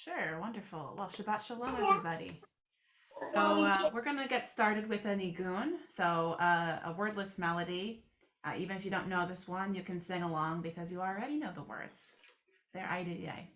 Sure, wonderful. Well, Shabbat Shalom, everybody. So we're going to get started with a nigun, so a wordless melody. Even if you don't know this one, you can sing along because you already know the words. They're IDA.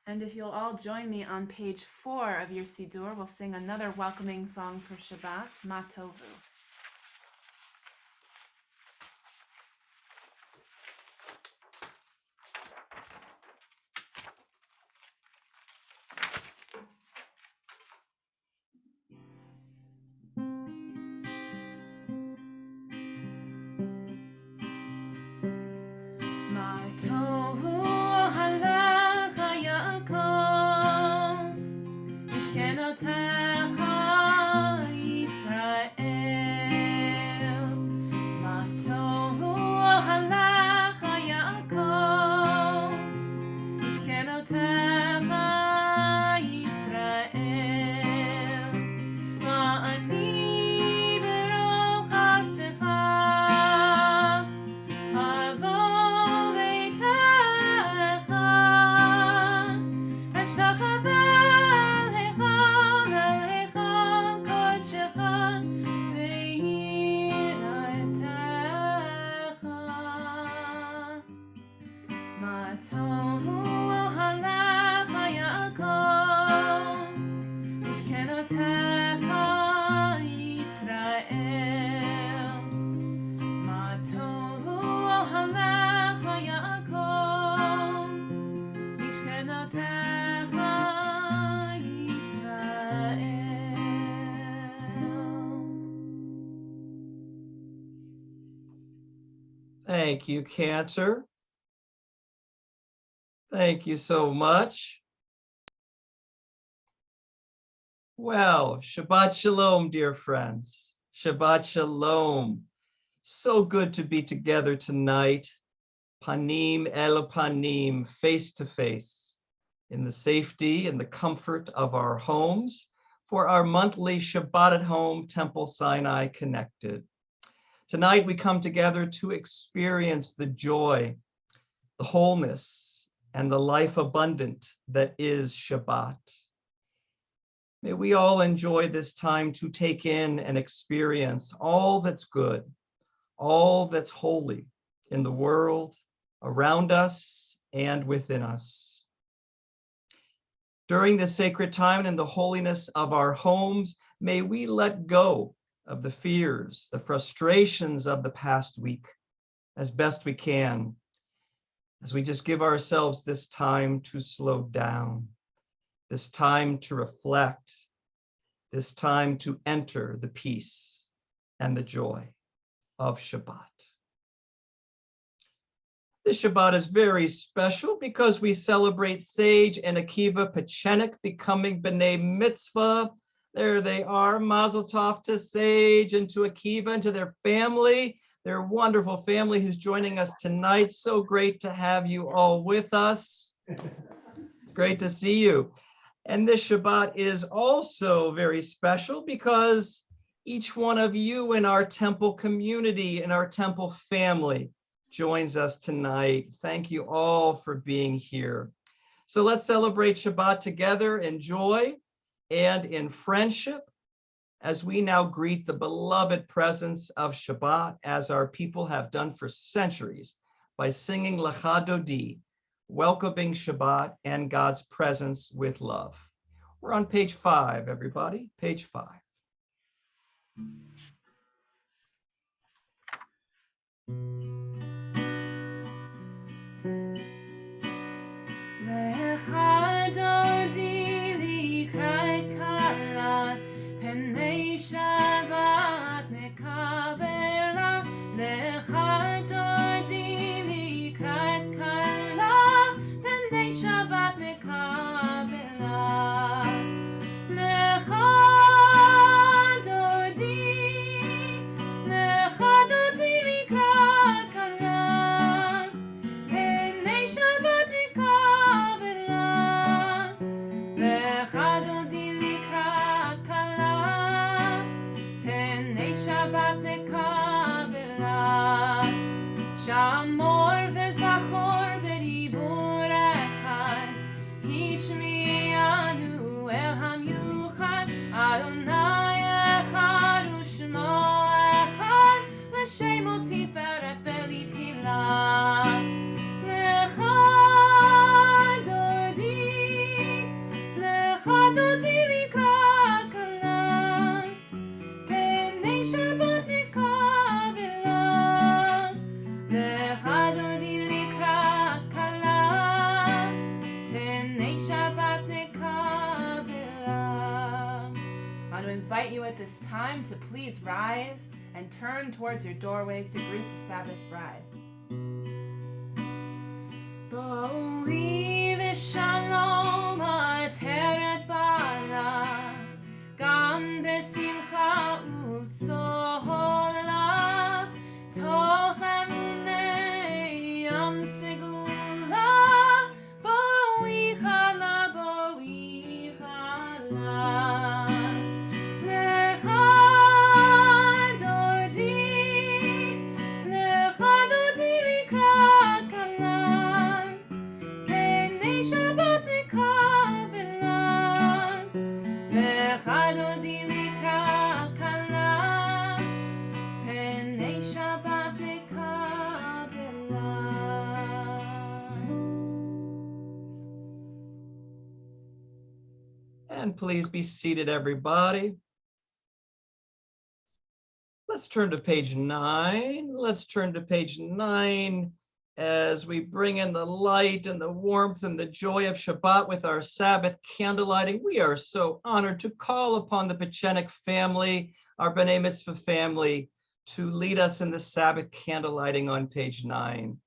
And if you'll all join me on page 4 of your Siddur, we'll sing another welcoming song for Shabbat, Ma Tovu. Ma Tovu halach Yaakov, Mishkenotecha Yisrael. Ma tovu halach Yaakov, Mishkenotecha Yisrael. Va'ani berov chastecha, avo beitecha, ashtachava Thank you, Cantor. Thank you so much. Well, Shabbat Shalom, dear friends. Shabbat Shalom. So good to be together tonight, panim el panim, face to face, in the safety and the comfort of our homes for our monthly Shabbat at Home Temple Sinai Connected. Tonight we come together to experience the joy, the wholeness, and the life abundant that is Shabbat. May we all enjoy this time to take in and experience all that's good, all that's holy in the world, around us, and within us. During this sacred time and in the holiness of our homes, may we let go of the fears, the frustrations of the past week as best we can. as we just give ourselves this time to slow down, this time to reflect, this time to enter the peace and the joy of Shabbat. This Shabbat is very special because we celebrate Sage and Akiva Pechenik becoming B'nai Mitzvah. There they are, Mazel Tov to Sage and to Akiva and to their family, their wonderful family who's joining us tonight. So great to have you all with us. It's great to see you. And this Shabbat is also very special because each one of you in our temple community, in our temple family, joins us tonight. Thank you all for being here. So let's celebrate Shabbat together in joy and in friendship as we now greet the beloved presence of Shabbat as our people have done for centuries by singing Lecha Dodi, welcoming Shabbat and God's presence with love. We're on page 5, everybody, page 5. Lecha Dodi likrat kala, Penei Shabbat nekabela. Lecha Dodi likrat kala, Penei Shabbat nekabela. Lecha Dodi likrat kala, Penei Shabbat nekabela. Lecha Dodi likrat kala, Penei Shabbat nekabela. Shamor וזכור בדיבור אחד, השמיענו אל המיוחד, אדוני אחד ושמו אחד, לשמו תפארת ולתהילה. Lecha Dodi לקראת כלה, פני שבת נקבלה. Lecha Dodi likrat kala, Penei Shabbat nekabela. I want to invite you at this time to please rise and turn towards your doorways to greet the Sabbath bride. Bo'ui v'shalom ha'ateret bala, gam besimcha u'tzola, toch emunei yam segula, bo'ui chala, bo'ui chala. Lecha Dodi likrat kala, Penei Shabbat nekabela. Lecha Dodi likrat kala, Penei Shabbat nekabela. And please be seated, everybody. Let's turn to page 9. Let's turn to page 9 as we bring in the light and the warmth and the joy of Shabbat with our Sabbath candlelighting. We are so honored to call upon the Pechenik family, our B'nai Mitzvah family, to lead us in the Sabbath candlelighting on page 9.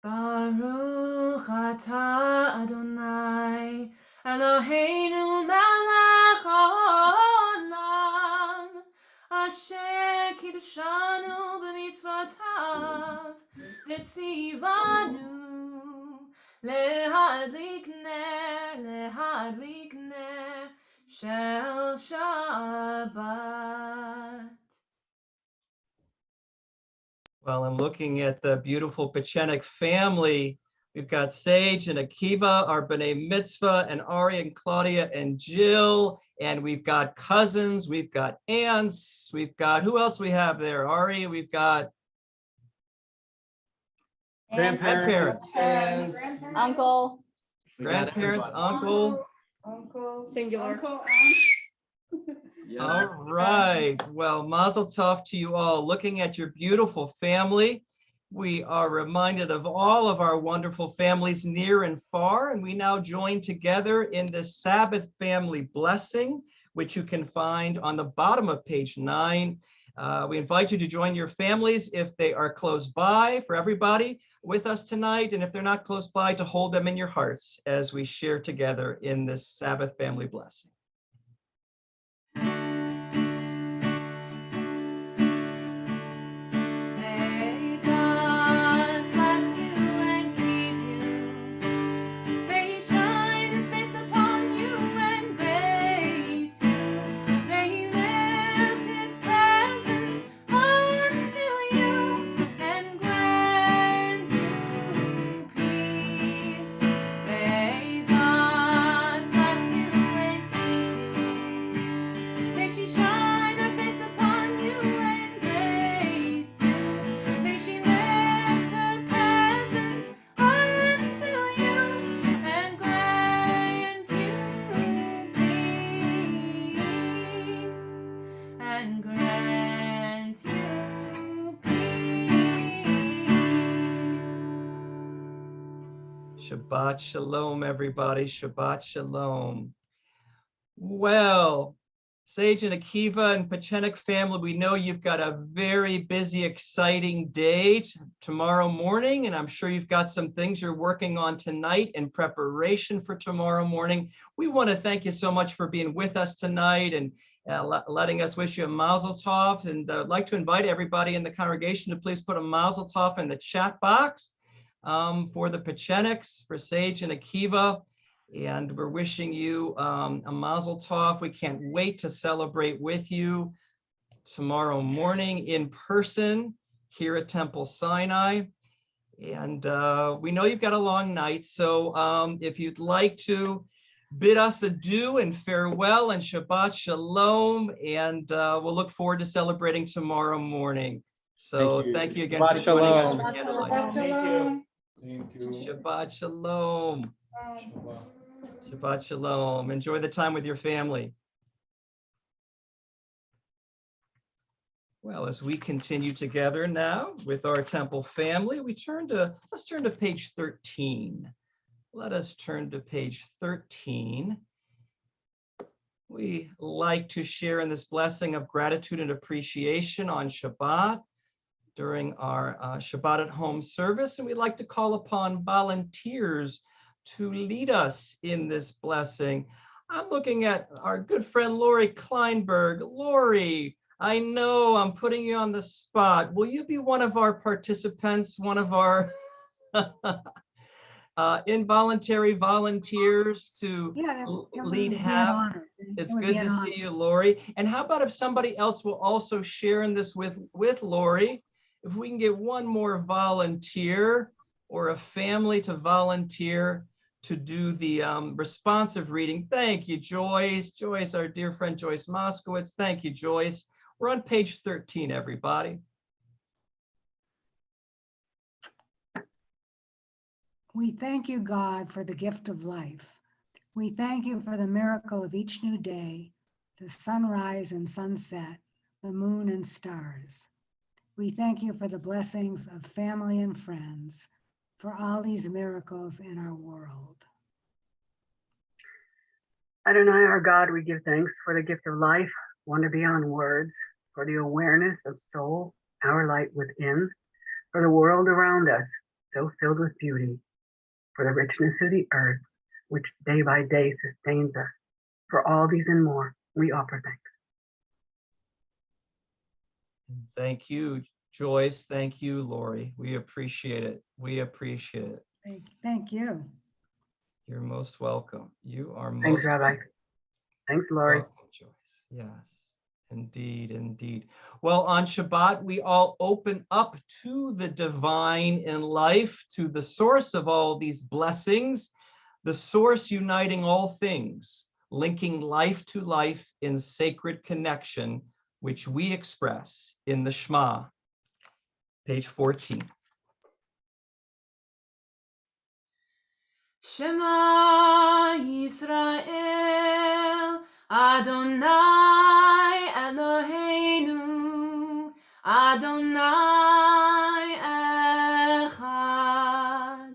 Baruch atah Adonai, Eloheinu melech haolam, asher kiddushanu b'mitzvotav, v'tzivanu lehadlik ner shel Shabbat. Well, I'm looking at the beautiful Pechenik family. We've got Sage and Akiva, our B'nai Mitzvah, and Ari and Claudia and Jill. And we've got cousins, we've got aunts, we've got, who else we have there? Ari, we've got Grandparents. Uncle. Grandparents, uncle. Singular. Uncle, All right. Well, mazel tov to you all. Looking at your beautiful family, we are reminded of all of our wonderful families near and far, and we now join together in this Sabbath family blessing, which you can find on the bottom of page 9. We invite you to join your families if they are close by, for everybody with us tonight, and if they're not close by, to hold them in your hearts as we share together in this Sabbath family blessing. May God bless you and keep you. May He shine His face upon you and grace you. May He lift His presence unto you and grant you peace. May God bless you and keep you. May she shine her face upon you and grace you. May she lift her presence unto you and grant you peace. And grant you peace. Shabbat shalom, everybody. Shabbat shalom. Well, Sage and Akiva and Pachenik family, we know you've got a very busy, exciting day tomorrow morning, and I'm sure you've got some things you're working on tonight in preparation for tomorrow morning. We want to thank you so much for being with us tonight and letting us wish you a mazel tov. And I'd like to invite everybody in the congregation to please put a mazel tov in the chat box for the Pacheniks, for Sage and Akiva. And we're wishing you a mazel tov. We can't wait to celebrate with you tomorrow morning in person here at Temple Sinai. And we know you've got a long night, so if you'd like to bid us adieu and farewell and Shabbat Shalom, and we'll look forward to celebrating tomorrow morning. So thank you again for Shabbat joining us Shalom. for candlelight. Shabbat shalom. Thank you. Shabbat Shalom. Shabbat Shalom. Enjoy the time with your family. Well, as we continue together now with our temple family, let's turn to page 13. Let us turn to page 13. We like to share in this blessing of gratitude and appreciation on Shabbat during our Shabbat at home service, and we'd like to call upon volunteers to lead us in this blessing. I'm looking at our good friend Lori Kleinberg. Lori, I know I'm putting you on the spot. Will you be one of our participants, one of our involuntary volunteers to lead half? It's good to see you, Lori. And how about if somebody else will also share in this with Lori? If we can get one more volunteer or a family to volunteer to do the responsive reading. Thank you, Joyce. Joyce, our dear friend Joyce Moskowitz. Thank you, Joyce. We're on page 13, everybody. We thank you, God, for the gift of life. We thank you for the miracle of each new day, the sunrise and sunset, the moon and stars. We thank you for the blessings of family and friends, for all these miracles in our world. Adonai, our God, we give thanks for the gift of life, wonder beyond words, for the awareness of soul, our light within, for the world around us, so filled with beauty, for the richness of the earth, which day by day sustains us. For all these and more, we offer thanks. Thank you, Joyce. Thank you, Lori. We appreciate it. We appreciate it. Thank you. You're most welcome. You are most Thanks, Rabbi. Thanks, Lori. welcome, Joyce. Yes, indeed, indeed. Well, on Shabbat, we all open up to the divine in life, to the source of all these blessings, the source uniting all things, linking life to life in sacred connection, which we express in the Shema, page 14. Shema Yisrael, Adonai Eloheinu, Adonai Echad.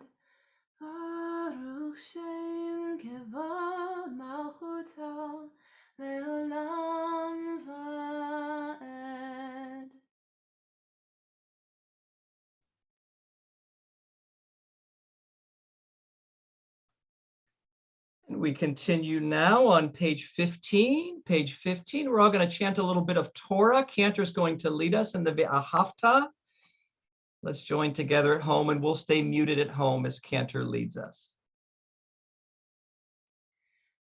Baruch Shem Kevod Malchuto Leolam Vaed. And we continue now on page 15. Page 15, we're all going to chant a little bit of Torah. Cantor's going to lead us in the Ve'ahavta. Let's join together at home, and we'll stay muted at home as Cantor leads us.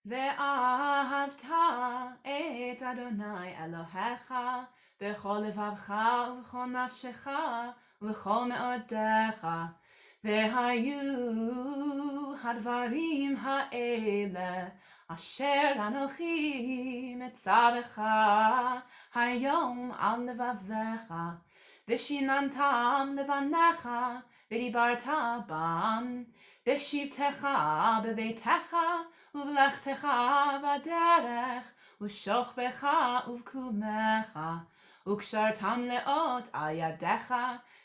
ואהבת את אדוני אלוהיך בכל לבבך ובכל נפשך ובכל מאודיך. והיו הדברים האלה אשר אנוכי מצווך היום על לבביך, ושיננתם לבניך ודיברת בם בשבתך בביתך ובלכתך בדרך ושוכבך ובקומך, וקשרתם לאות על ידיך,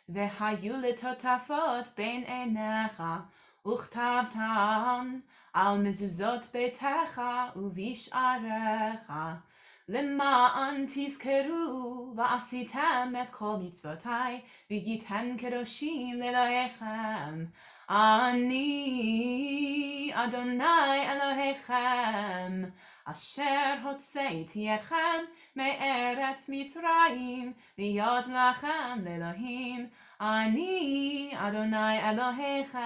והיו לטוטפות בין עיניך, וכתבתם על מזוזות ביתך ובשעריך, למען תזכרו ועשיתם את כל מצוותי, והייתם קדושים לאלוהיכם. אני אדוני אלוהיכם, אשר הוצאתי אתכם מארץ מצרים, להיות לכם לאלוהים. אני אדוני אלוהיכם.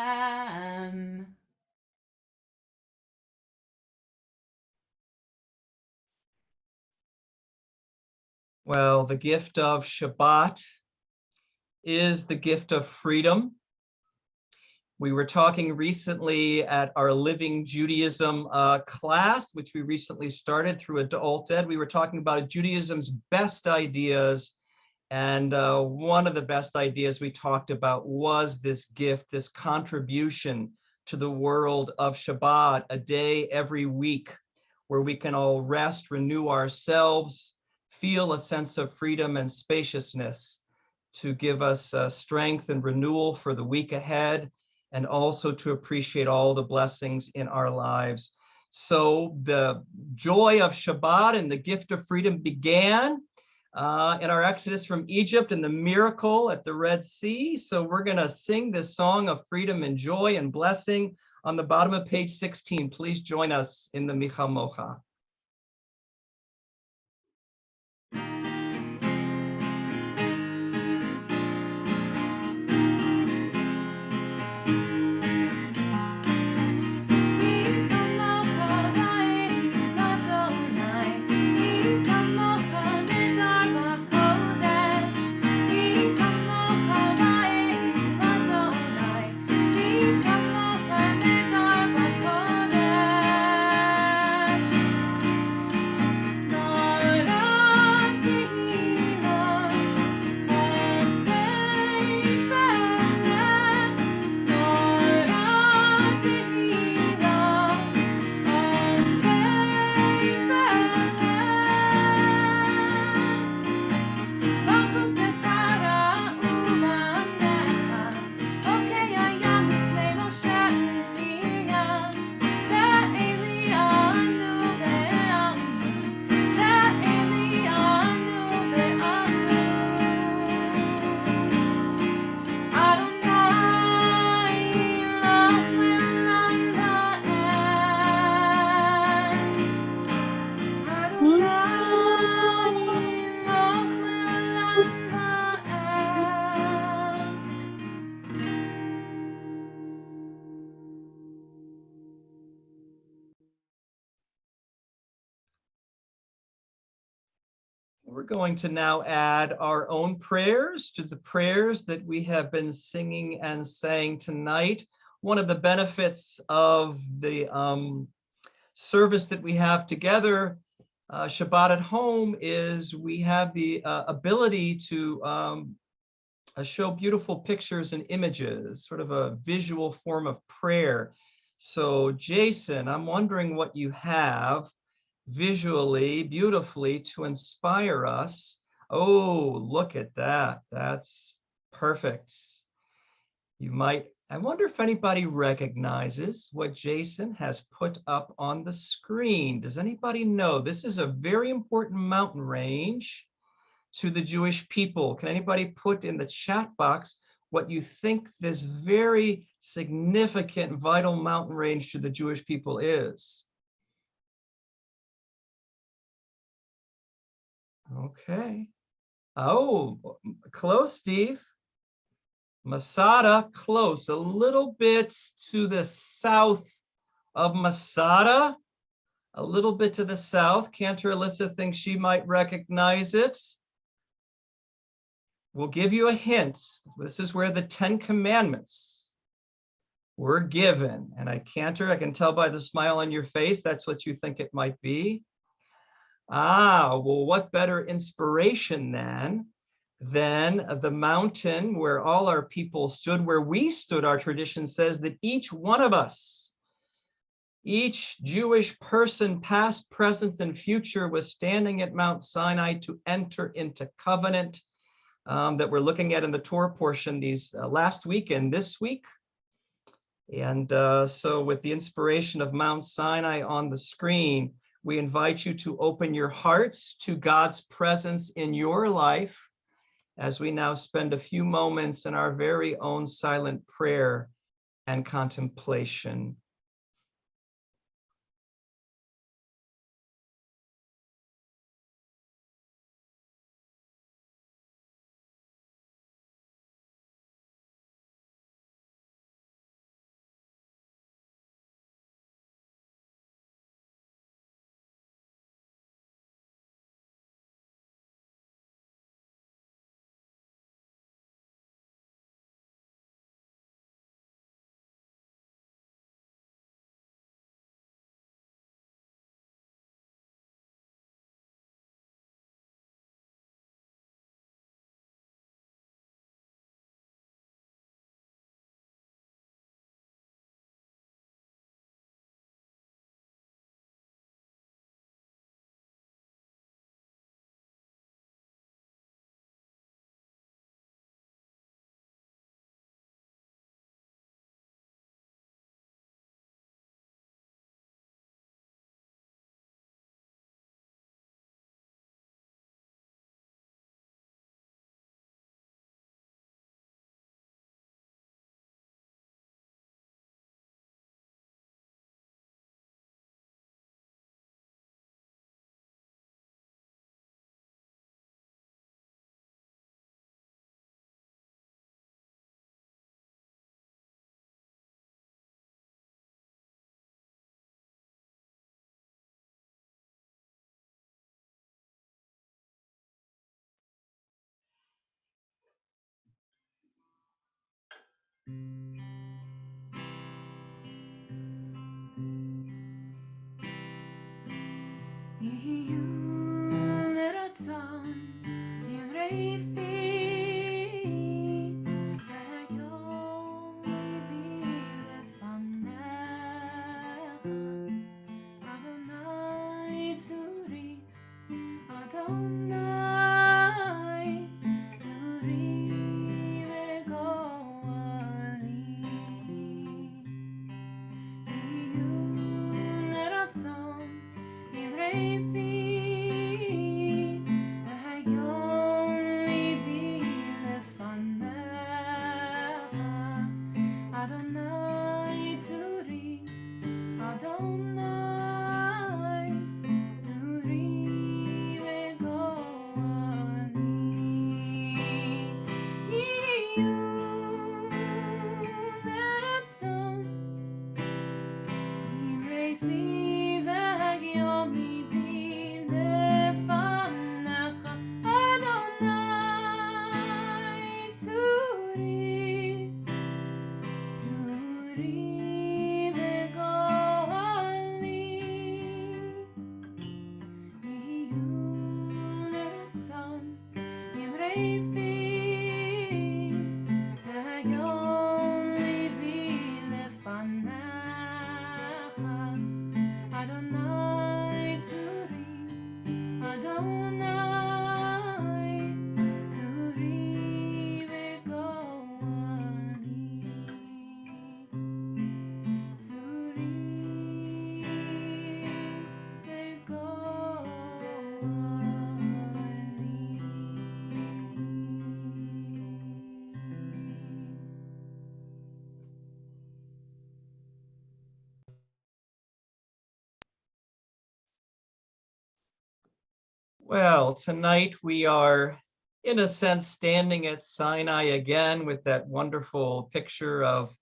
Well, the gift of Shabbat is the gift of freedom. We were talking recently at our Living Judaism class, which we recently started through Adult Ed. We were talking about Judaism's best ideas. And one of the best ideas we talked about was this gift, this contribution to the world of Shabbat, a day every week where we can all rest, renew ourselves, feel a sense of freedom and spaciousness to give us strength and renewal for the week ahead, and also to appreciate all the blessings in our lives. So the joy of Shabbat and the gift of freedom began in our exodus from Egypt and the miracle at the Red Sea. So we're going to sing this song of freedom and joy and blessing on the bottom of page 16. Please join us in the Micha Mocha. We're going to now add our own prayers to the prayers that we have been singing and saying tonight. One of the benefits of the service that we have together, Shabbat at home, is we have the ability to show beautiful pictures and images, sort of a visual form of prayer. So Jason, I'm wondering what you have visually, beautifully to inspire us. Oh, look at that. That's perfect. I wonder if anybody recognizes what Jason has put up on the screen. Does anybody know? This is a very important mountain range to the Jewish people. Can anybody put in the chat box what you think this very significant, vital mountain range to the Jewish people is? Okay. Oh, close, Steve. Masada, close, a little bit to the south of Masada, a little bit to the south. Cantor Alyssa thinks she might recognize it. We'll give you a hint. This is where the 10 Commandments were given. And Cantor, I can tell by the smile on your face, that's what you think it might be. Ah, well, what better inspiration than the mountain where all our people stood, where we stood. Our tradition says that each one of us, each Jewish person, past, present, and future, was standing at Mount Sinai to enter into covenant that we're looking at in the Torah portion these last week and this week. And so with the inspiration of Mount Sinai on the screen, we invite you to open your hearts to God's presence in your life as we now spend a few moments in our very own silent prayer and contemplation. Well, tonight we are, in a sense, standing at Sinai again with that wonderful picture of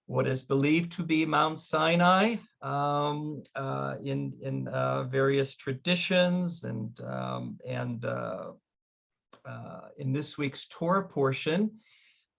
what is believed to be Mount Sinai in various traditions, and in this week's Torah portion,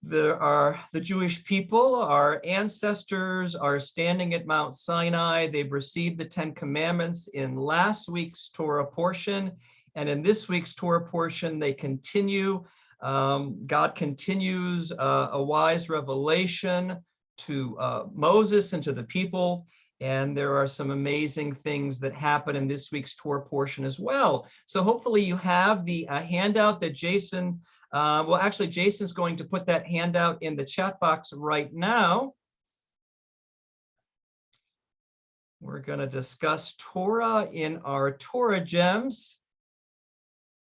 the Jewish people, our ancestors, are standing at Mount Sinai. They've received the 10 Commandments in last week's Torah portion, and in this week's Torah portion, they continue. God continues a wise revelation to Moses and to the people, and there are some amazing things that happen in this week's Torah portion as well. So hopefully you have the handout that Jason, well, actually, Jason's going to put that handout in the chat box right now. We're going to discuss Torah in our Torah Gems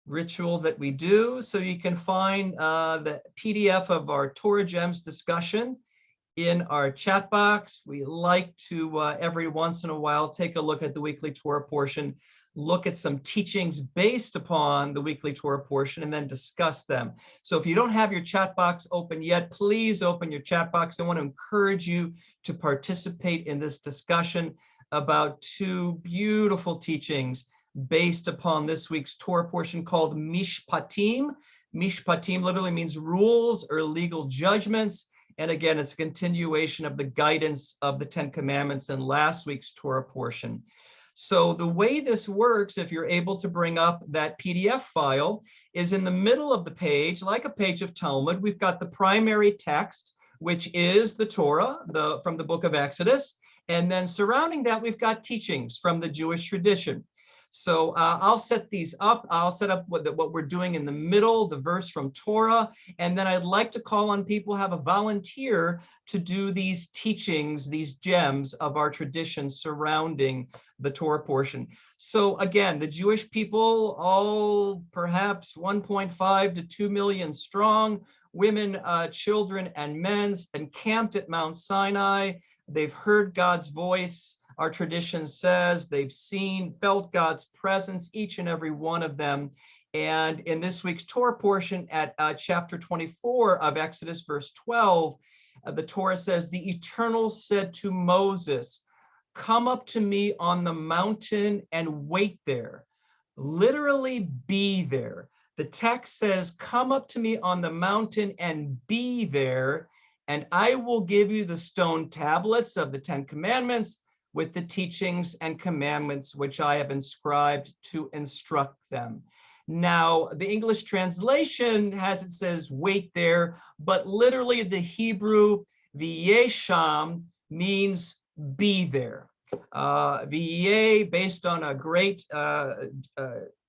ritual that we do. So you can find the PDF of our Torah Gems discussion in our chat box. We like to every once in a while take a look at the weekly Torah portion, look at some teachings based upon the weekly Torah portion, and then discuss them. So if you don't have your chat box open yet, please open your chat box. I want to encourage you to participate in this discussion about two beautiful teachings based upon this week's Torah portion called Mishpatim. Mishpatim literally means rules or legal judgments. And again, it's a continuation of the guidance of the 10 Commandments in last week's Torah portion. So the way this works, if you're able to bring up that PDF file, is in the middle of the page, like a page of Talmud, we've got the primary text, which is the Torah from the book of Exodus. And then surrounding that, we've got teachings from the Jewish tradition. So I'll set these up. I'll set up what we're doing in the middle, the verse from Torah, and then I'd like to call on people, have a volunteer to do these teachings, these gems of our tradition surrounding the Torah portion. So again, the Jewish people, all perhaps 1.5 to 2 million strong, women, children, and men, encamped at Mount Sinai. They've heard God's voice. Our tradition says they've felt God's presence, each and every one of them. And in this week's Torah portion at chapter 24 of Exodus, verse 12, the Torah says, "The Eternal said to Moses, 'Come up to me on the mountain and wait there.'" Literally, be there. The text says, "Come up to me on the mountain and be there, and I will give you the stone tablets of the 10 Commandments with the teachings and commandments which I have inscribed to instruct them." Now, the English translation has it says, "wait there," but literally the Hebrew v'yesham means be there. V'yeh, based on a great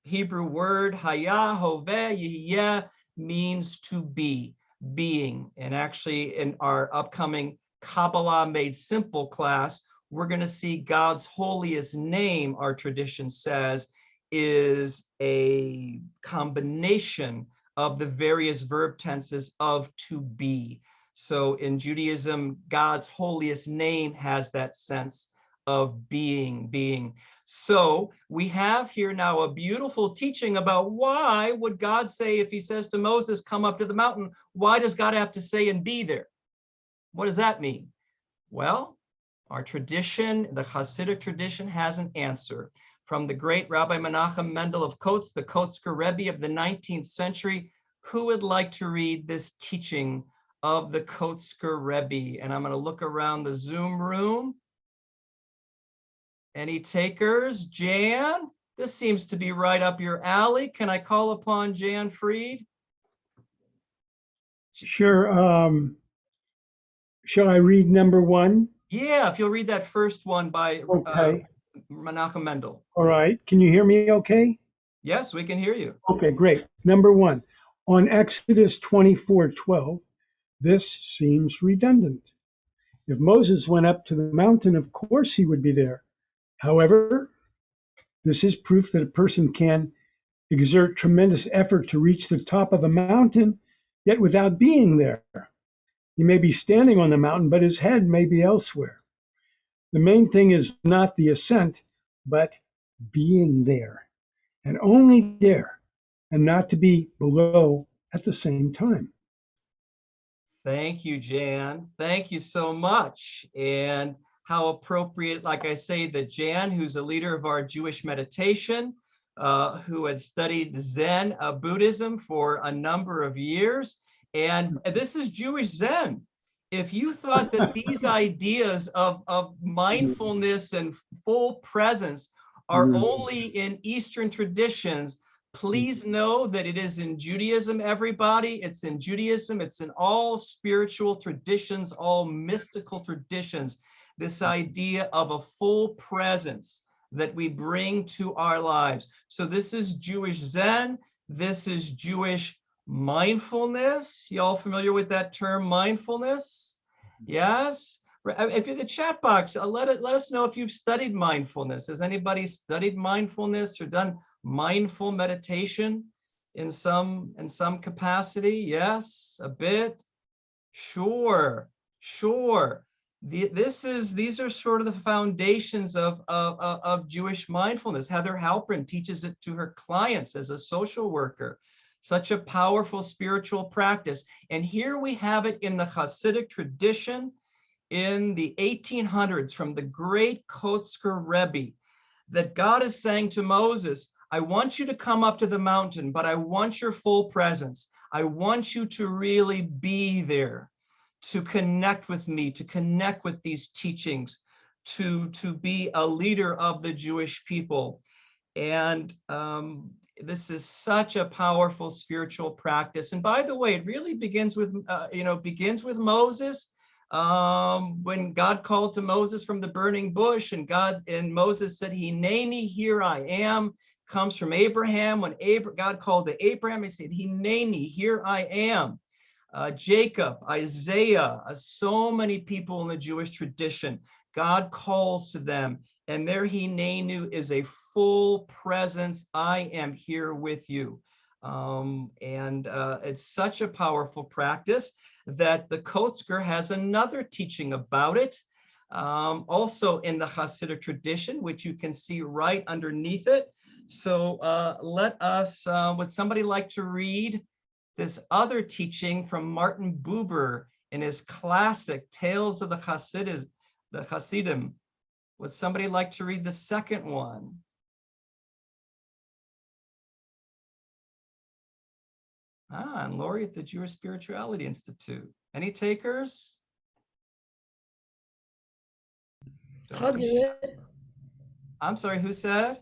Hebrew word, haya, hoveh, yihyeh, means to be, being. And actually in our upcoming Kabbalah Made Simple class, we're going to see God's holiest name, our tradition says, is a combination of the various verb tenses of to be. So in Judaism, God's holiest name has that sense of being. So we have here now a beautiful teaching about why would God say, if he says to Moses, "Come up to the mountain," why does God have to say and be there? What does that mean? Well, our tradition, the Hasidic tradition, has an answer from the great Rabbi Menachem Mendel of Kotz, the Kotzker Rebbe of the 19th century. Who would like to read this teaching of the Kotzker Rebbe? And I'm going to look around the Zoom room. Any takers? Jan, this seems to be right up your alley. Can I call upon Jan Fried? Sure. Shall I read number 1? Yeah, if you'll read that first one by Okay. Menachem Mendel. All right. Can you hear me okay? Yes, we can hear you. Okay, great. Number 1. On Exodus 24:12, this seems redundant. If Moses went up to the mountain, of course he would be there. However, this is proof that a person can exert tremendous effort to reach the top of a mountain, yet without being there. He may be standing on the mountain, but his head may be elsewhere. The main thing is not the ascent, but being there. and only there, and not to be below at the same time. Thank you, Jan. Thank you so much. And how appropriate, like I say, that Jan, who's a leader of our Jewish meditation, who had studied Zen Buddhism for a number of years. And this is Jewish Zen. If you thought that these ideas of mindfulness and full presence are only in Eastern traditions, please know that it is in Judaism, everybody. It's in Judaism. It's in all spiritual traditions, all mystical traditions. This idea of a full presence that we bring to our lives. So this is Jewish Zen. This is Jewish mindfulness. Y'all familiar with that term, mindfulness? Yes. If you're in the chat box, let us know if you've studied mindfulness. Has anybody studied mindfulness or done mindful meditation in some capacity? Yes, a bit. Sure. These are sort of the foundations of Jewish mindfulness. Heather Halpern teaches it to her clients as a social worker. Such a powerful spiritual practice. And here we have it in the Hasidic tradition in the 1800s from the great Kotzker Rebbe, that God is saying to Moses, I want you to come up to the mountain, but I want your full presence. I want you to really be there, to connect with me, to connect with these teachings, to be a leader of the Jewish people. And this is such a powerful spiritual practice. And by the way, it really begins with Moses. When God called to Moses from the burning bush, and Moses said, Hineni, here I am, comes from Abraham. When God called to Abraham, he said, Hineni, here I am. Jacob, Isaiah, so many people in the Jewish tradition, God calls to them, and their Hinenu is a full presence. I am here with you. It's such a powerful practice that the Kotzker has another teaching about it, also in the Hasidic tradition, which you can see right underneath it. So would somebody like to read this other teaching from Martin Buber in his classic Tales of the Hasidim? Would somebody like to read the second one? And Lori at the Jewish Spirituality Institute. Any takers? I'll do it. I'm sorry, who said?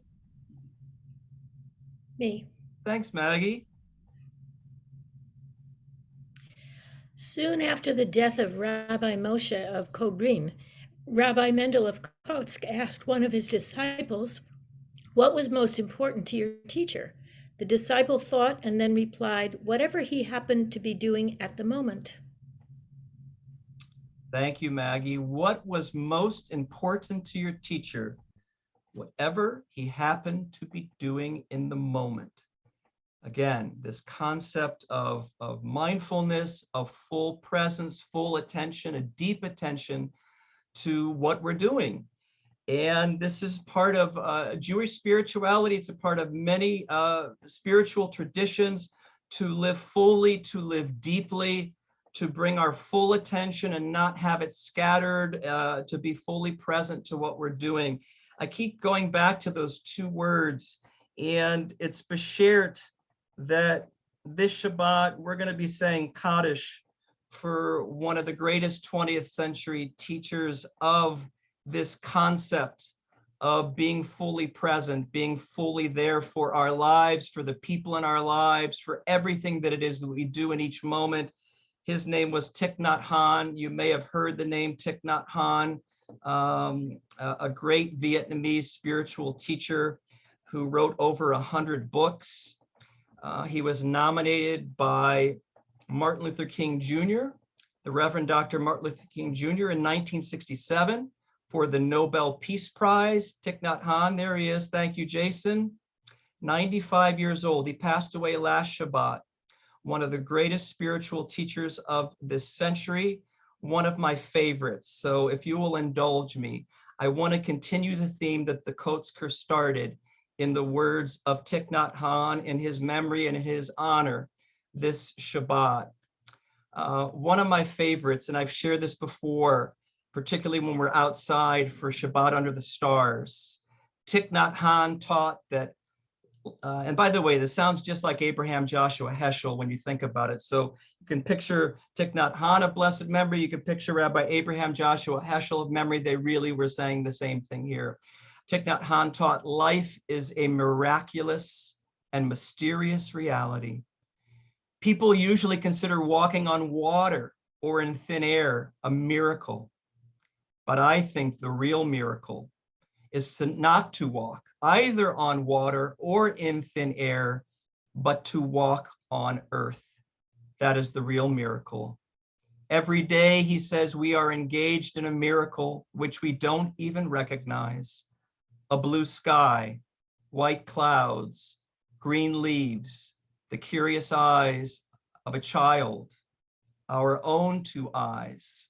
Me. Thanks, Maggie. Soon after the death of Rabbi Moshe of Kobrin, Rabbi Mendel of Kotsk asked one of his disciples, what was most important to your teacher? The disciple thought and then replied, whatever he happened to be doing at the moment. Thank you, Maggie. What was most important to your teacher? Whatever he happened to be doing in the moment. Again, this concept of mindfulness, of full presence, full attention, a deep attention to what we're doing. And this is part of Jewish spirituality. It's a part of many spiritual traditions, to live fully, to live deeply, to bring our full attention and not have it scattered, to be fully present to what we're doing. I keep going back to those two words, and it's beshert that this Shabbat, we're going to be saying Kaddish for one of the greatest 20th century teachers of this concept of being fully present, being fully there for our lives, for the people in our lives, for everything that it is that we do in each moment. His name was Thich Nhat Hanh. You may have heard the name Thich Nhat Hanh, a great Vietnamese spiritual teacher who wrote over 100 books. He was nominated by Martin Luther King Jr., the Reverend Dr. Martin Luther King Jr. in 1967 for the Nobel Peace Prize. Thich Nhat Hanh, there he is. Thank you, Jason. 95 years old. He passed away last Shabbat. One of the greatest spiritual teachers of this century, one of my favorites. So if you will indulge me, I want to continue the theme that the Kotzker started in the words of Thich Nhat Hanh in his memory and in his honor this Shabbat. One of my favorites, and I've shared this before, particularly when we're outside for Shabbat under the stars. Thich Nhat Hanh taught that, and by the way, this sounds just like Abraham Joshua Heschel when you think about it. So you can picture Thich Nhat Hanh of blessed memory. You can picture Rabbi Abraham Joshua Heschel of memory. They really were saying the same thing here. Thich Nhat Hanh taught life is a miraculous and mysterious reality. People usually consider walking on water or in thin air a miracle. But I think the real miracle is not to walk either on water or in thin air, but to walk on earth. That is the real miracle. Every day, he says, we are engaged in a miracle which we don't even recognize. A blue sky, white clouds, green leaves, the curious eyes of a child, our own two eyes,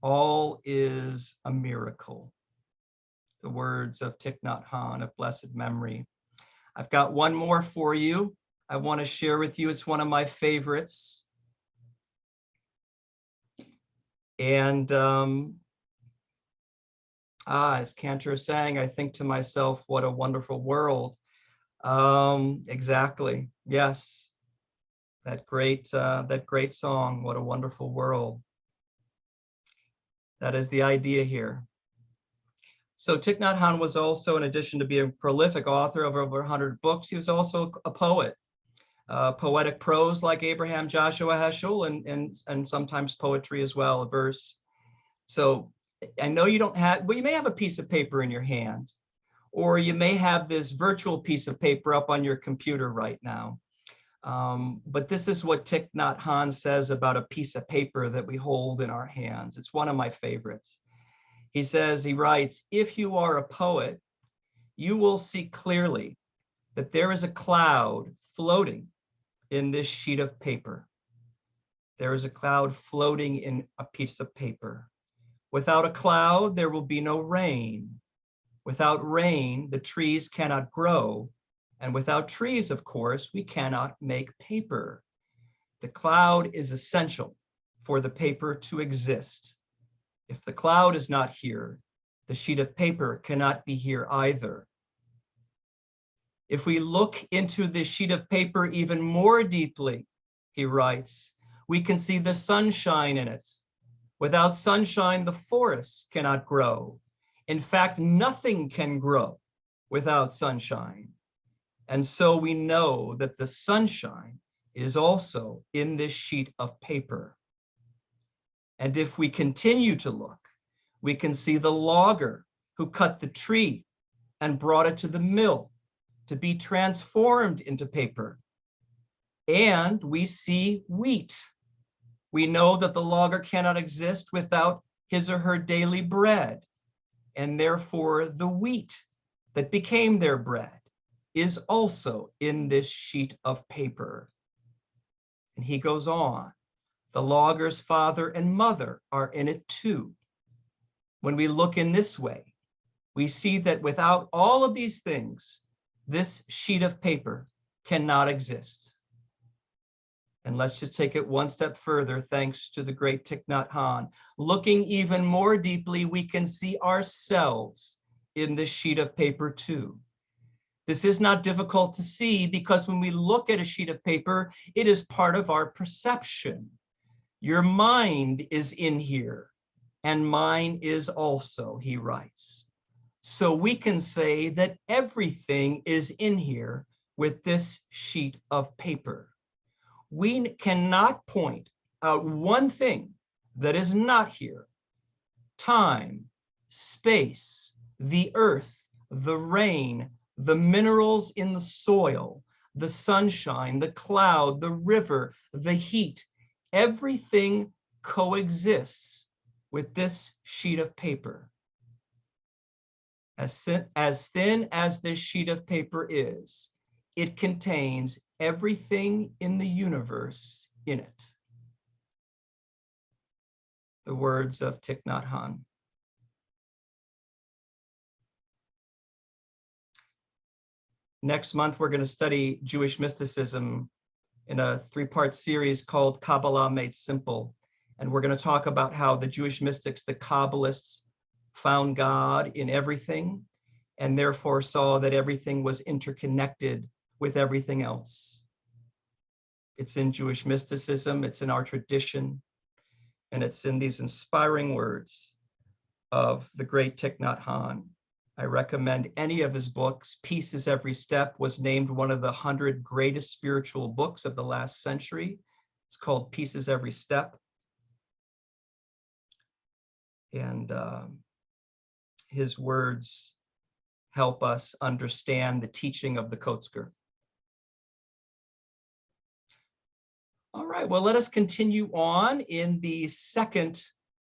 all is a miracle. The words of Thich Nhat Hanh of blessed memory. I've got one more for you. I want to share with you. It's one of my favorites. And as Cantor is saying, I think to myself, what a wonderful world. Exactly. Yes. That great song, What a Wonderful World. That is the idea here. So Thich Nhat Hanh was also, in addition to being a prolific author of over 100 books, he was also a poet. Poetic prose like Abraham Joshua Heschel, and sometimes poetry as well, verse. So I know you don't have, well, you may have a piece of paper in your hand, or you may have this virtual piece of paper up on your computer right now. But this is what Thich Nhat Hanh says about a piece of paper that we hold in our hands. It's one of my favorites. He says, he writes, if you are a poet, you will see clearly that there is a cloud floating in this sheet of paper. There is a cloud floating in a piece of paper. Without a cloud, there will be no rain. Without rain, the trees cannot grow. And without trees, of course, we cannot make paper. The cloud is essential for the paper to exist. If the cloud is not here, the sheet of paper cannot be here either. If we look into this sheet of paper even more deeply, he writes, we can see the sunshine in it. Without sunshine, the forests cannot grow. In fact, nothing can grow without sunshine. And so we know that the sunshine is also in this sheet of paper. And if we continue to look, we can see the logger who cut the tree and brought it to the mill to be transformed into paper. And we see wheat. We know that the logger cannot exist without his or her daily bread. And therefore, the wheat that became their bread is also in this sheet of paper. And he goes on. The logger's father and mother are in it too. When we look in this way, we see that without all of these things, this sheet of paper cannot exist. And let's just take it one step further, thanks to the great Thich Nhat Hanh. Looking even more deeply, we can see ourselves in this sheet of paper too. This is not difficult to see because when we look at a sheet of paper, it is part of our perception. Your mind is in here, and mine is also, he writes. So we can say that everything is in here with this sheet of paper. We cannot point out one thing that is not here. Time, space, the earth, the rain, the minerals in the soil, the sunshine, the cloud, the river, the heat, everything coexists with this sheet of paper. As thin as this sheet of paper is, it contains everything in the universe in it. The words of Thich Nhat Hanh. Next month, we're going to study Jewish mysticism in a 3-part series called Kabbalah Made Simple. And we're going to talk about how the Jewish mystics, the Kabbalists, found God in everything and therefore saw that everything was interconnected with everything else. It's in Jewish mysticism, it's in our tradition, and it's in these inspiring words of the great Thich Nhat Hanh. I recommend any of his books. Peace is Every Step was named one of the 100 greatest spiritual books of the last century. It's called Peace is Every Step. And his words help us understand the teaching of the Kotzker. All right, well, let us continue on in the second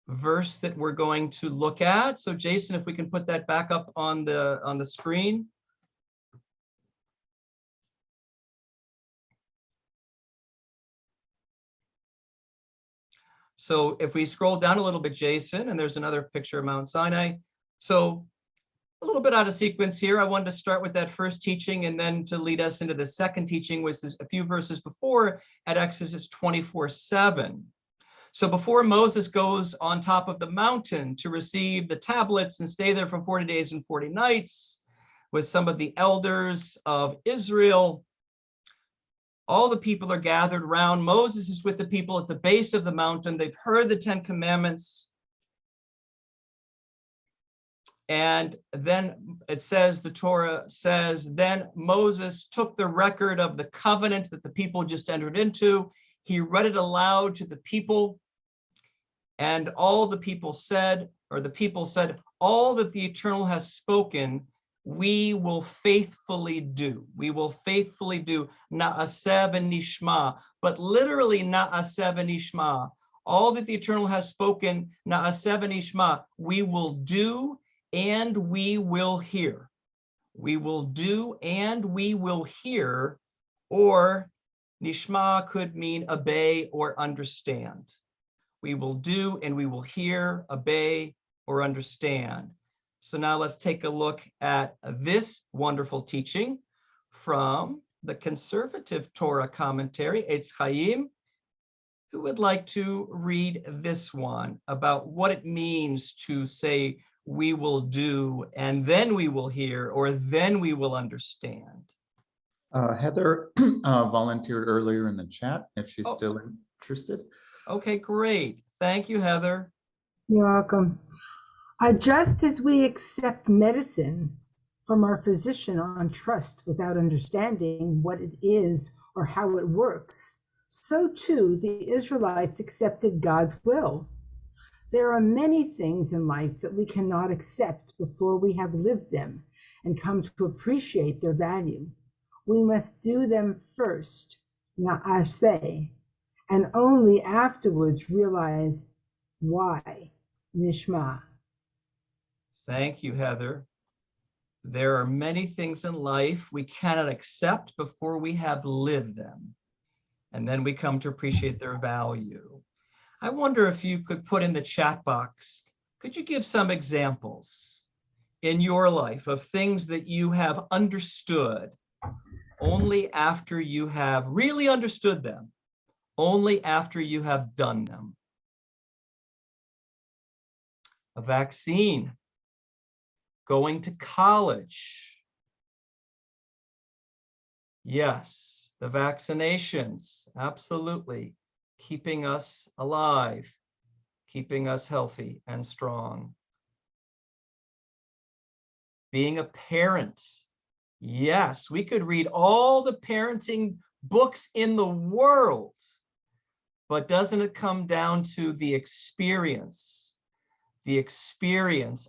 verse that we're going to look at. So Jason, if we can put that back up on the screen. So if we scroll down a little bit, Jason, and there's another picture of Mount Sinai. So a little bit out of sequence here. I wanted to start with that first teaching and then to lead us into the second teaching, which is a few verses before at Exodus 24:7. So before Moses goes on top of the mountain to receive the tablets and stay there for 40 days and 40 nights with some of the elders of Israel, all the people are gathered around. Moses is with the people at the base of the mountain. They've heard the 10 commandments. And then it says, the Torah says, then Moses took the record of the covenant that the people just entered into. He read it aloud to the people. And all the people said, all that the Eternal has spoken, we will faithfully do. We will faithfully do. Na'aseh v'nishma, but literally na'aseh v'nishma. All that the Eternal has spoken, na'aseh v'nishma, we will do and we will hear. We will do and we will hear, or nishma could mean obey or understand. We will do and we will hear, obey, or understand. So now let's take a look at this wonderful teaching from the conservative Torah commentary, Eitz Chaim. Who would like to read this one about what it means to say, we will do and then we will hear, or then we will understand? Heather volunteered earlier in the chat if she's still interested. Okay, great. Thank you, Heather. You're welcome. Just as we accept medicine from our physician on trust without understanding what it is or how it works, so too the Israelites accepted God's will. There are many things in life that we cannot accept before we have lived them and come to appreciate their value. We must do them first, na'aseh, and only afterwards realize why, nishma. Thank you, Heather. There are many things in life we cannot accept before we have lived them, and then we come to appreciate their value. I wonder if you could put in the chat box, could you give some examples in your life of things that you have understood only after you have really understood them, only after you have done them? A vaccine, going to college. Yes, the vaccinations, absolutely. Keeping us alive, keeping us healthy and strong. Being a parent. Yes, we could read all the parenting books in the world, but doesn't it come down to the experience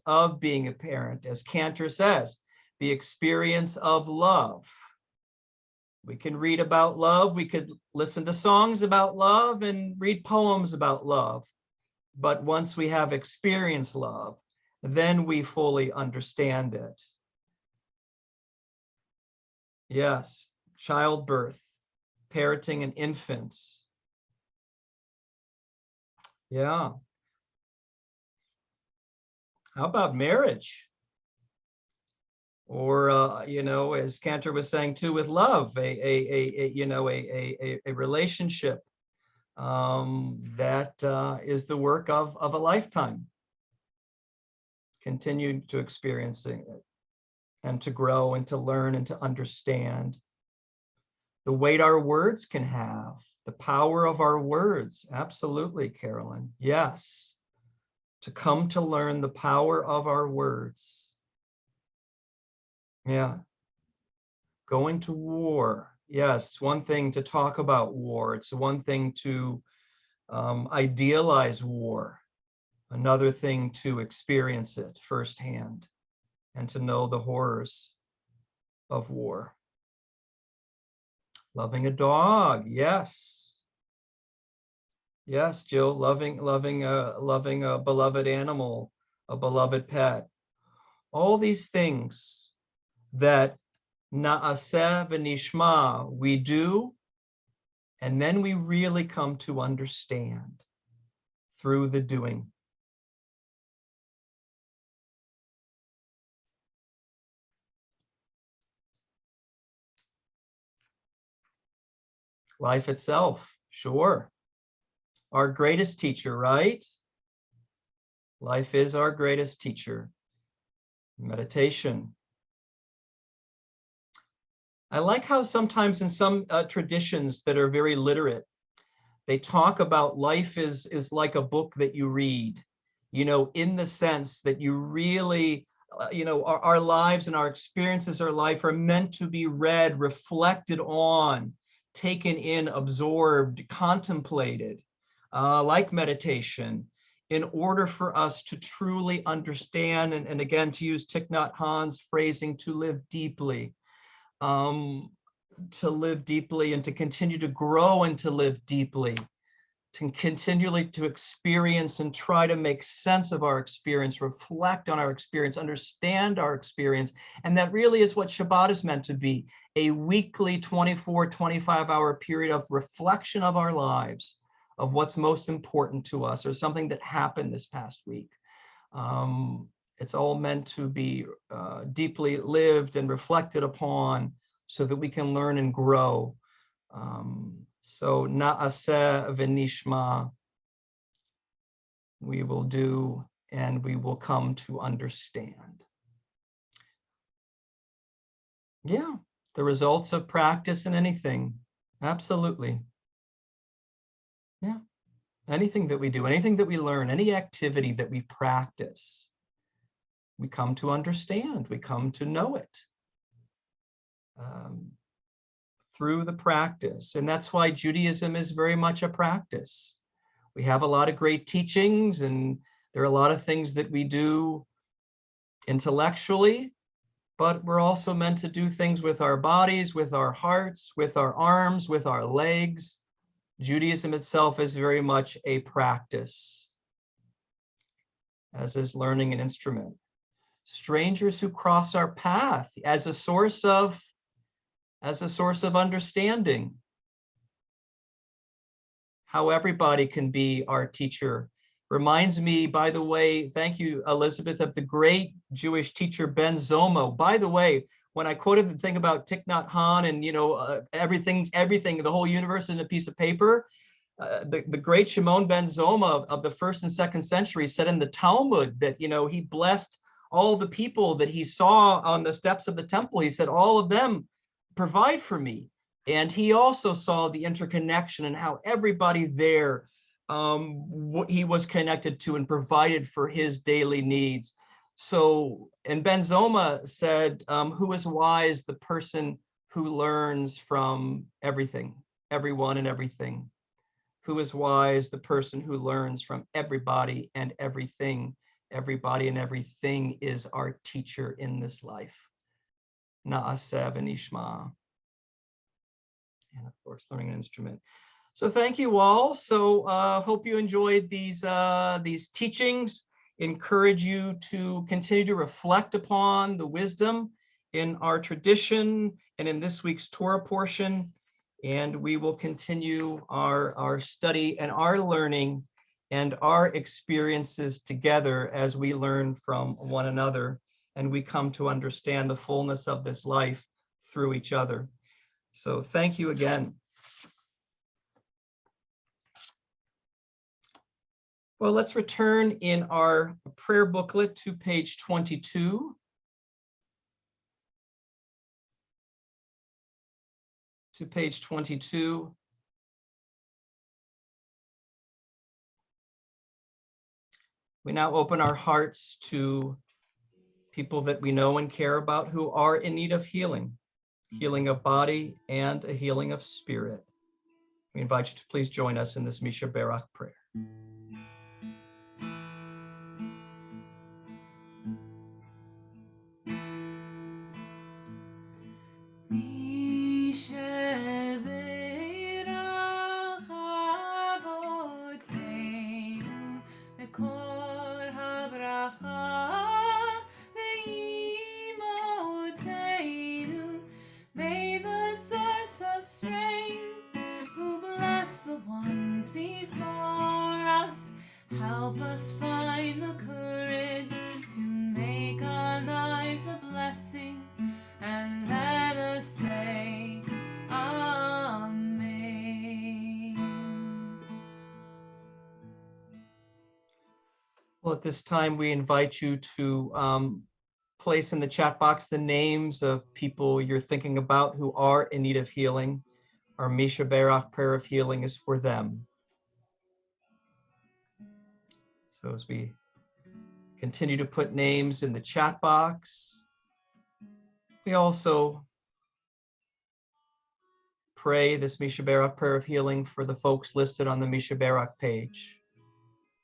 of being a parent, as Cantor says, the experience of love. We can read about love, we could listen to songs about love and read poems about love. But once we have experienced love, then we fully understand it. Yes, childbirth, parenting an infant. Yeah. How about marriage? or as Cantor was saying too, with love, a relationship that is the work of a lifetime. Continue to experiencing it and to grow and to learn and to understand the weight our words can have, the power of our words. Absolutely, Carolyn. Yes. To come to learn the power of our words. Yeah. Going to war. Yes, one thing to talk about war. It's one thing to idealize war. Another thing to experience it firsthand and to know the horrors of war. Loving a dog. Yes. Yes, Jill, loving a beloved animal, a beloved pet. All these things that na'aseh v'nishma, we do, and then we really come to understand through the doing. Life itself, sure. Our greatest teacher, right? Life is our greatest teacher. Meditation. I like how sometimes in some traditions that are very literate, they talk about life is like a book that you read, in the sense that you really, our lives and our experiences of life are meant to be read, reflected on, taken in, absorbed, contemplated, like meditation, in order for us to truly understand, and again, to use Thich Nhat Hanh's phrasing, to live deeply. To live deeply and to continue to grow and to live deeply, to continually to experience and try to make sense of our experience, reflect on our experience, understand our experience. And that really is what Shabbat is meant to be, a weekly 24, 25-hour period of reflection of our lives, of what's most important to us, or something that happened this past week. It's all meant to be deeply lived and reflected upon so that we can learn and grow. So na'aseh v'nishma, we will do and we will come to understand. Yeah, the results of practice in anything, absolutely. Yeah, anything that we do, anything that we learn, any activity that we practice, we come to understand, we come to know it. Through the practice. And that's why Judaism is very much a practice. We have a lot of great teachings, and there are a lot of things that we do intellectually, but we're also meant to do things with our bodies, with our hearts, with our arms, with our legs. Judaism itself is very much a practice, as is learning an instrument. Strangers who cross our path as a source of understanding. How everybody can be our teacher. Reminds me, by the way, thank you, Elizabeth, of the great Jewish teacher Ben Zoma. By the way, when I quoted the thing about Thich Nhat Hanh and everything, the whole universe in a piece of paper, the great Shimon Ben Zoma of the 1st and 2nd century said in the Talmud that he blessed all the people that he saw on the steps of the temple. He said, all of them provide for me. And he also saw the interconnection and how everybody there he was connected to and provided for his daily needs. So, and Ben Zoma said, who is wise? The person who learns from everything, everyone and everything. Who is wise? The person who learns from everybody and everything. Everybody and everything is our teacher in this life. Na'aseh v'nishma. And of course, learning an instrument. So thank you all. So hope you enjoyed these teachings. Encourage you to continue to reflect upon the wisdom in our tradition and in this week's Torah portion. And we will continue our study and our learning and our experiences together as we learn from one another and we come to understand the fullness of this life through each other. So thank you again. Well, let's return in our prayer booklet to page 22. To page 22. We now open our hearts to people that we know and care about who are in need of healing of body and a healing of spirit. We invite you to please join us in this Misha Berach prayer. May the source of strength, who bless the ones before us, help us find the courage to make our lives a blessing, and let us say Amen. Well, at this time, we invite you to place in the chat box the names of people you're thinking about who are in need of healing. Our Misha Berach prayer of healing is for them. So as we continue to put names in the chat box, we also pray this Misha Berach prayer of healing for the folks listed on the Misha Berach page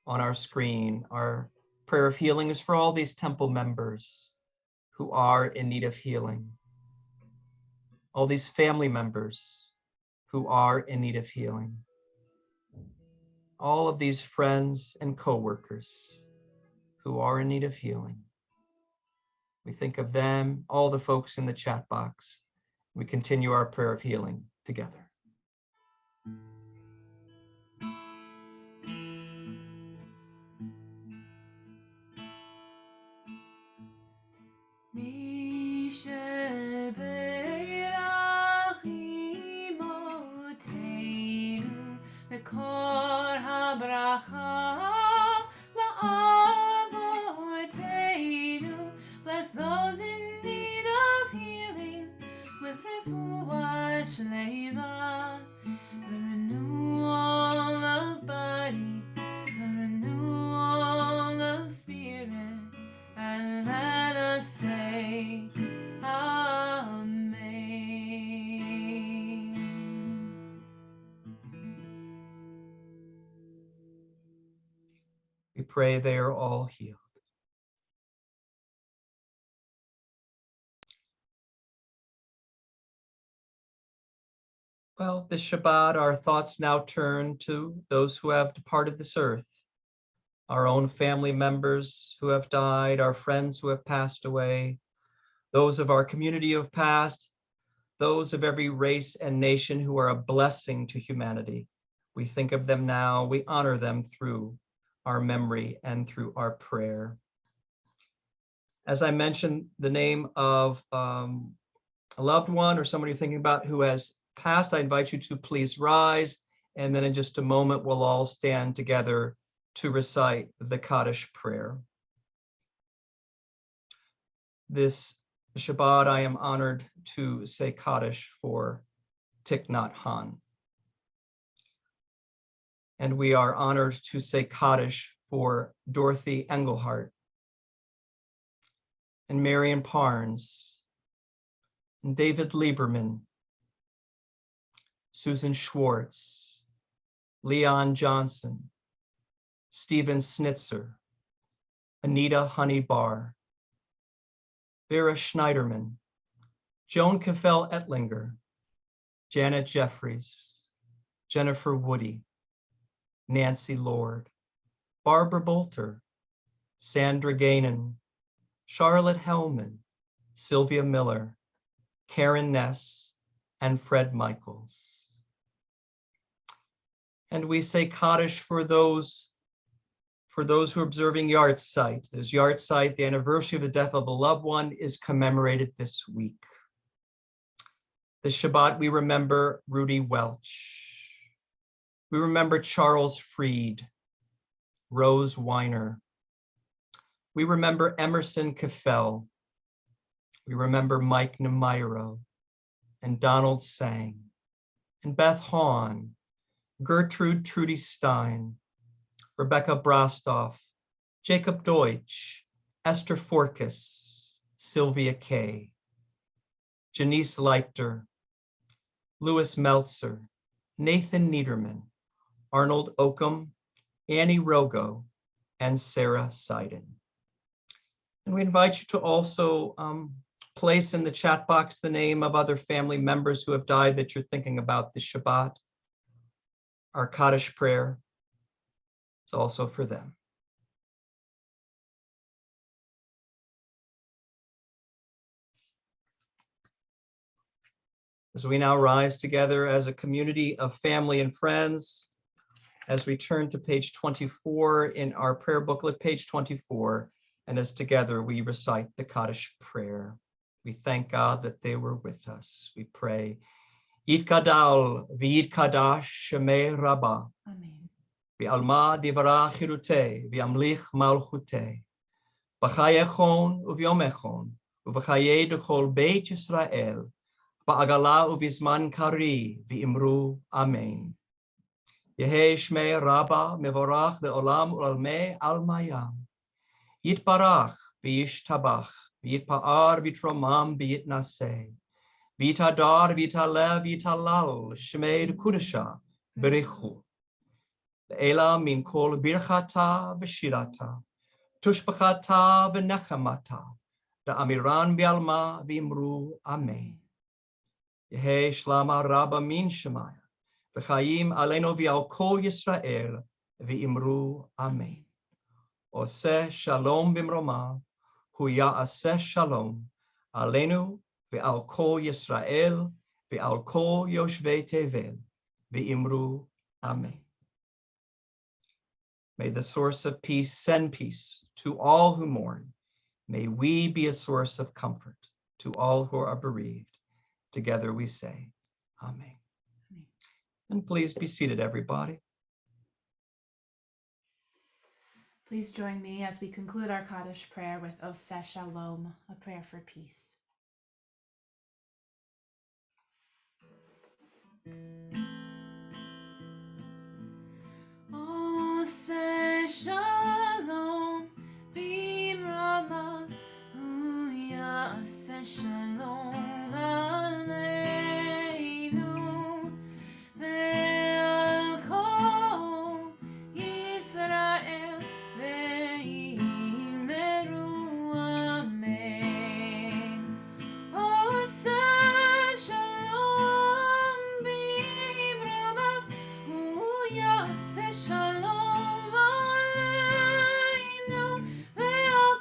on our screen. Our prayer of healing is for all these temple members who are in need of healing. All these family members who are in need of healing. All of these friends and co-workers who are in need of healing. We think of them, all the folks in the chat box. We continue our prayer of healing together. Misha Berach Imotenu Mekor HaBracha LaAvotenu. Bless those in need of healing with Refuah Shlema, the renewal of body, the renewal of spirit, and let us say Amen. We pray they are all healed. Well, this Shabbat, our thoughts now turn to those who have departed this earth, our own family members who have died, our friends who have passed away, those of our community who have passed, those of every race and nation who are a blessing to humanity. We think of them now, we honor them through our memory and through our prayer. As I mentioned, the name of a loved one or someone you're thinking about who has passed, I invite you to please rise, and then in just a moment, we'll all stand together to recite the Kaddish Prayer. This Shabbat, I am honored to say Kaddish for Thich Nhat Hanh. And we are honored to say Kaddish for Dorothy Engelhardt and Marion Parnes and David Lieberman, Susan Schwartz, Leon Johnson, Stephen Snitzer, Anita Honeybar, Vera Schneiderman, Joan Caffell Ettlinger, Janet Jeffries, Jennifer Woody, Nancy Lord, Barbara Bolter, Sandra Gainen, Charlotte Hellman, Sylvia Miller, Karen Ness, and Fred Michaels. And we say Kaddish for those For those who are observing Recite, there's Recite, the anniversary of the death of a loved one is commemorated this week. This Shabbat, we remember Rudy Welch. We remember Charles Freed, Rose Weiner. We remember Emerson Caffell. We remember Mike Nemiro and Donald Sang and Beth Hahn, Gertrude Trudy Stein, Rebecca Brastoff, Jacob Deutsch, Esther Forkas, Sylvia Kay, Janice Leiter, Louis Meltzer, Nathan Niederman, Arnold Oakham, Annie Rogo, and Sarah Seiden. And we invite you to also place in the chat box the name of other family members who have died that you're thinking about this Shabbat. Our Kaddish prayer is also for them. As we now rise together as a community of family and friends, as we turn to page 24 in our prayer booklet, page 24, and as together we recite the Kaddish prayer. We thank God that they were with us. We pray, Yitkadal v'yitkadash shemei Rabbah. Amen. V'alma divara chirute v'amlich malchute. B'chaye echon u'v'yom echon u'v'chaye d'chol beit Yisrael. Ba'agala u'v'zman kari v'imru Amen. Yehe shmei Rabbah mevorach le'olam u'almei al-mayam. Yitbarach v'yishtabach v'yitpa'ar v'yitromam v'yitnaseh. V'yitadar v'yitaleh v'yitalal shmei d'kudesha berichu. Le'ela min kol birchata v'shirata. Tushbachata v'nechamata. Da'amiran v'alma v'imru Amen. Yehe shlama Rabbah min shemaya. V'chayim aleinu v'al kol Yisrael v'imru Amen. Oseh shalom b'mroma, hu ya'aseh shalom, aleinu v'al kol Yisrael v'al kol yoshvei tevel v'imru Amen. May the source of peace send peace to all who mourn. May we be a source of comfort to all who are bereaved. Together we say, Amen. And please be seated, everybody. Please join me as we conclude our Kaddish prayer with Oseh Shalom, a prayer for peace. Oseh Shalom, bin Ramah, hu ya'aseh shalom aleinu, ve'al kol Yisrael ve'imeru Amen. Oseh shalom bin Ramah, hu ya'aseh shalom aleinu, ve'al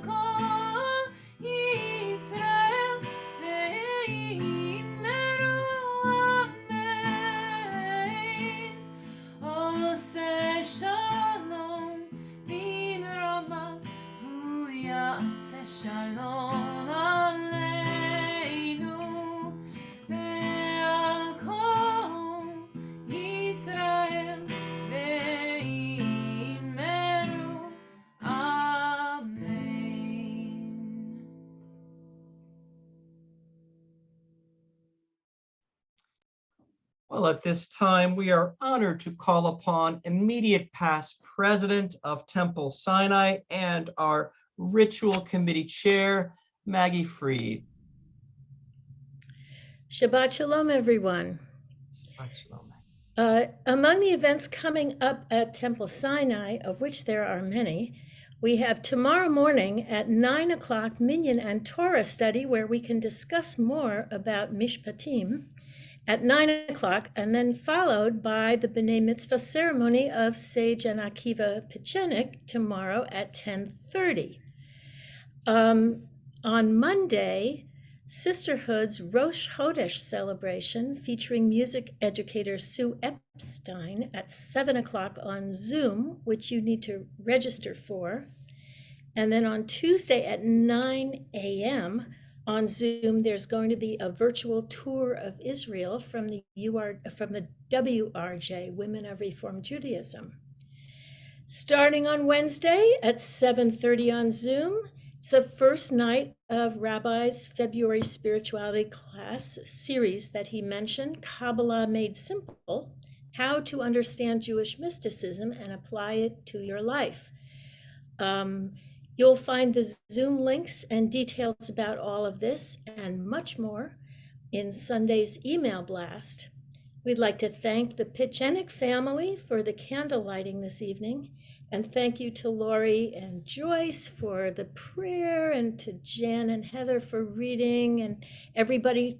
kol Yisrael ve'imeru Amen. Oseh shalom bin Ramah, hu ya'aseh shalom aleinu, ve'al kol Yisrael ve'imeru Amen. Well, at this time, we are honored to call upon immediate past president of Temple Sinai and our ritual committee chair, Maggie Freed. Shabbat Shalom, everyone. Among the events coming up at Temple Sinai, of which there are many, we have tomorrow morning at 9 o'clock Minyan and Torah study, where we can discuss more about Mishpatim at 9 o'clock, and then followed by the B'nai Mitzvah ceremony of Sage and Akiva Pechenik tomorrow at 10:30. On Monday, Sisterhood's Rosh Chodesh celebration featuring music educator Sue Epstein at 7 o'clock on Zoom, which you need to register for. And then on Tuesday at 9 a.m. on Zoom, there's going to be a virtual tour of Israel from the WRJ, Women of Reform Judaism. Starting on Wednesday at 7:30 on Zoom, it's the first night of Rabbi's February spirituality class series that he mentioned, Kabbalah Made Simple, How to Understand Jewish Mysticism and Apply It to Your Life. You'll find the Zoom links and details about all of this and much more in Sunday's email blast. We'd like to thank the Pitchenick family for the candle lighting this evening, and thank you to Lori and Joyce for the prayer, and to Jan and Heather for reading, and everybody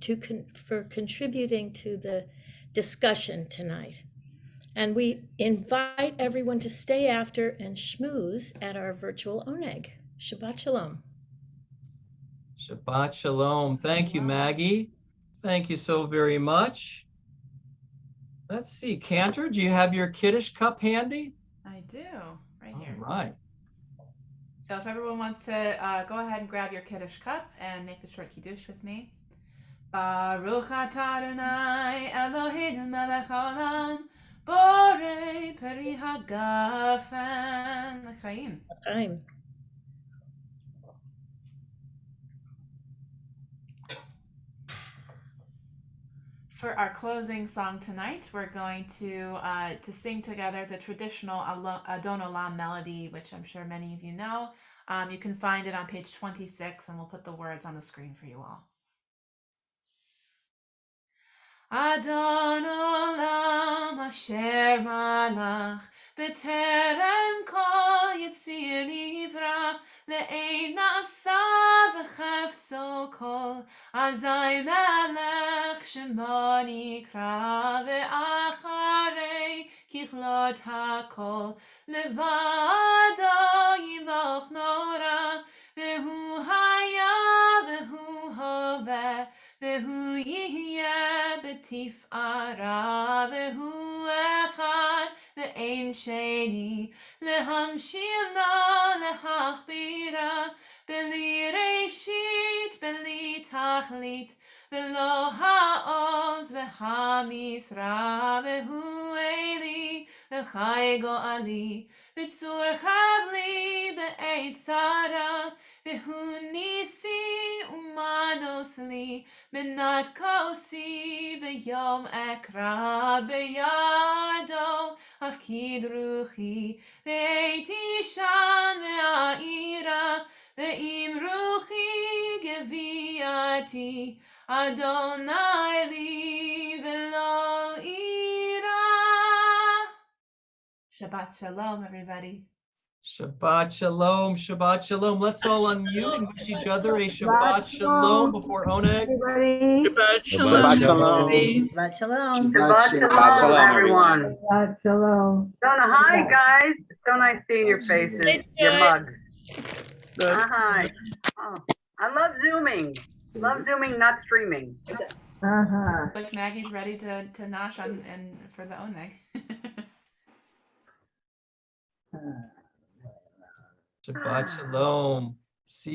for contributing to the discussion tonight. And we invite everyone to stay after and schmooze at our virtual oneg. Shabbat Shalom. Shabbat Shalom. Thank you, Maggie. Thank you so very much. Let's see, Cantor, do you have your Kiddush cup handy? I do, right here. All right. So if everyone wants to go ahead and grab your Kaddish cup and make the short Kiddush with me. Baruch atah Adonai Eloheinu melech haolam borei peri hagafen l'chaim. Time. For our closing song tonight, we're going to sing together the traditional Adonolam Melody, which I'm sure many of you know. You can find it on page 26, and we'll put the words on the screen for you all. Adonolam asher malach b'terem kol yitzir nivra le'ein na'asa v'chefzo kol azai melech shemo nikra ve'acharei kichlot hakol levado yiloch nora ve'hu haya ve'hu hoveh Vehu yihye betif'ara vehu echad ve'ein sheni lehamshir lo lehachbira beli reshit beli tachlit velo ha'oz ve'hamisra vehu eli v'chai go'ali v'tzur chavli be'eit tzara vehu nisi umanos li Minat kosi b'yom ekra b'yado afkid ruchi ve'eti shan ve'aira ve'im ruchi geviati Adonai li v'lo ira. Shabbat shalom, everybody. Shabbat Shalom. Shabbat Shalom. Let's all unmute and wish each other a Shabbat Shalom before Oneg. Everybody. Shabbat Shabbat Shalom. Shabbat Shalom. Shabbat shalom, everyone. Shabbat Shalom. Donna, hi, guys. It's so nice seeing your faces, your mugs. Hi. Oh, I love Zooming. Love Zooming, not streaming. Like Maggie's ready to nosh on and for the oneg. Shabbat Shalom. See